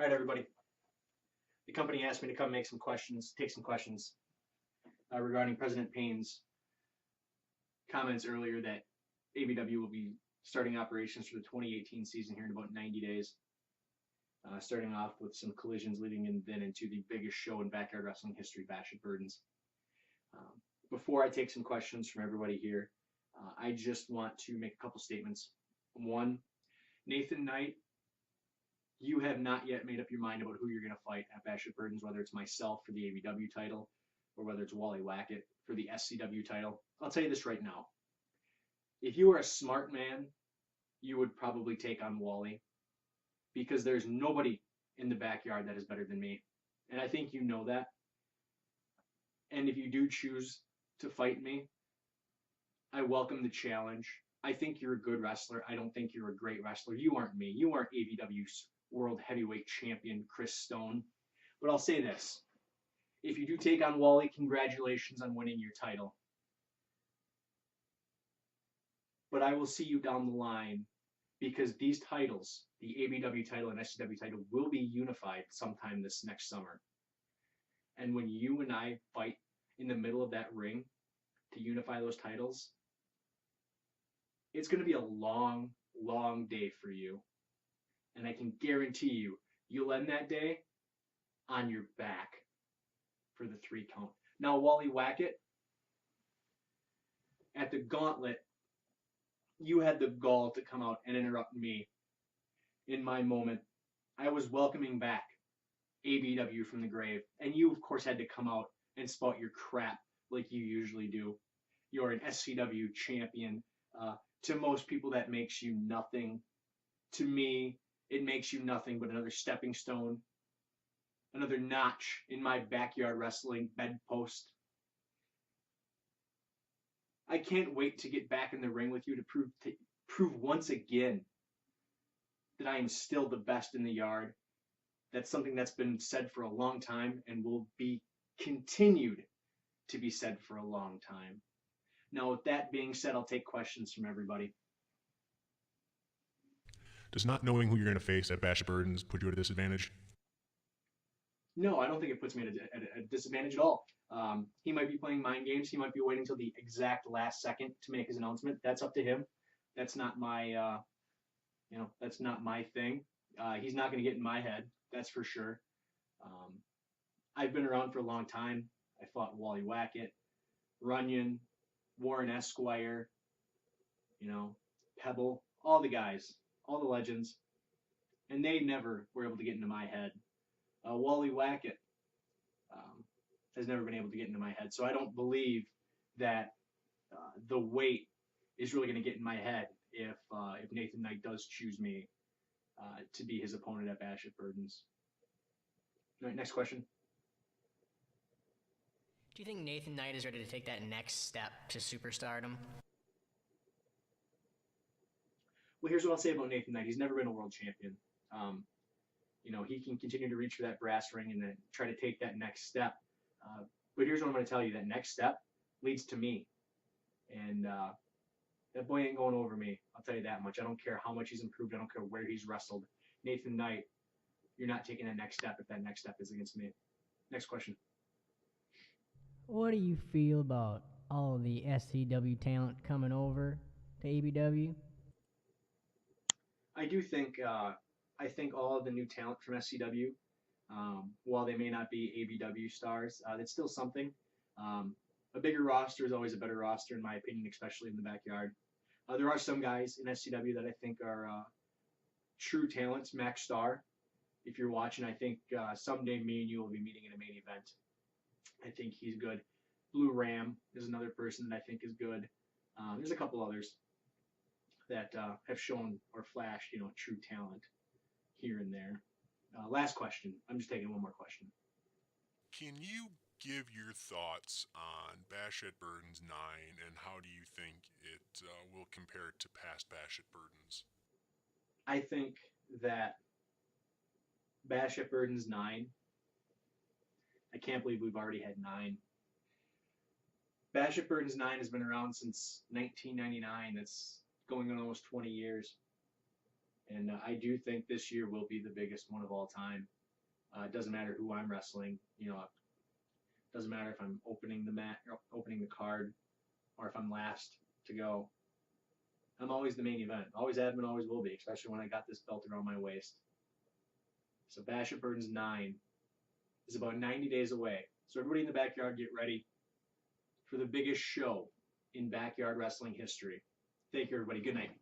All right, everybody. The company asked me to come take some questions regarding President Payne's comments earlier that ABW will be starting operations for the 2018 season here in about 90 days. Starting off with some collisions leading into the biggest show in backyard wrestling history, Bash at Berdan's. Before I take some questions from everybody here, I just want to make a couple statements. One, Nathan Knight, you have not yet made up your mind about who you're going to fight at Bash at Berdan's, whether it's myself for the ABW title or whether it's Wally Wackett for the SCW title. I'll tell you this right now. If you were a smart man, you would probably take on Wally because there's nobody in the backyard that is better than me. And I think you know that. And if you do choose to fight me, I welcome the challenge. I think you're a good wrestler. I don't think you're a great wrestler. You aren't me. You aren't ABW's World Heavyweight Champion Chris Stone. But I'll say this. If you do take on Wally, congratulations on winning your title. But I will see you down the line because these titles, the ABW title and SCW title, will be unified sometime this next summer. And when you and I fight in the middle of that ring to unify those titles, it's going to be a long, long day for you. And I can guarantee you, you'll end that day on your back for the 3 count. Now, Wally Wackett, at the gauntlet, you had the gall to come out and interrupt me in my moment. I was welcoming back ABW from the grave, and you, of course, had to come out and spout your crap like you usually do. You're an SCW champion. To most people, that makes you nothing. To me, it makes you nothing but another stepping stone, another notch in my backyard wrestling bedpost. I can't wait to get back in the ring with you to prove once again that I am still the best in the yard. That's something that's been said for a long time and will be continued to be said for a long time. Now, with that being said, I'll take questions from everybody. Does not knowing who you're going to face at Bash at Berdan's put you at a disadvantage? No, I don't think it puts me at a disadvantage at all. He might be playing mind games. He might be waiting till the exact last second to make his announcement. That's up to him. That's not my, that's not my thing. He's not going to get in my head. That's for sure. I've been around for a long time. I fought Wally Wackett, Runyon, Warren Esquire, Pebble, all the guys, all the legends, and they never were able to get into my head. Wally Wackett has never been able to get into my head, so I don't believe that the weight is really going to get in my head if Nathan Knight does choose me to be his opponent at Bash at Berdan's. All right, next question. Do you think Nathan Knight is ready to take that next step to superstardom? Well, here's what I'll say about Nathan Knight. He's never been a world champion. He can continue to reach for that brass ring and then try to take that next step. But here's what I'm going to tell you. That next step leads to me. And that boy ain't going over me. I'll tell you that much. I don't care how much he's improved. I don't care where he's wrestled. Nathan Knight, you're not taking that next step if that next step is against me. Next question. What do you feel about all of the SCW talent coming over to ABW? I do think I think all of the new talent from SCW, while they may not be ABW stars, that's still something. A bigger roster is always a better roster, in my opinion, especially in the backyard. There are some guys in SCW that I think are true talents. Max Starr, if you're watching, I think someday me and you will be meeting in a main event. I think he's good. Blue Ram is another person that I think is good. There's a couple others that have shown or flashed, true talent here and there. Last question. I'm just taking one more question. Can you give your thoughts on Bash at Berdan's 9 and how do you think it will compare to past Bash at Berdan's? I think that Bash at Berdan's 9, I can't believe we've already had 9. Bash at Berdan's 9 has been around since 1999. That's going on almost 20 years. And I do think this year will be the biggest one of all time. It doesn't matter who I'm wrestling. You know, it doesn't matter if I'm opening the mat, or opening the card, or if I'm last to go. I'm always the main event. Always have been, always will be, especially when I got this belt around my waist. So Bash at Burns 9 is about 90 days away. So everybody in the backyard, get ready for the biggest show in backyard wrestling history. Thank you, everybody. Good night.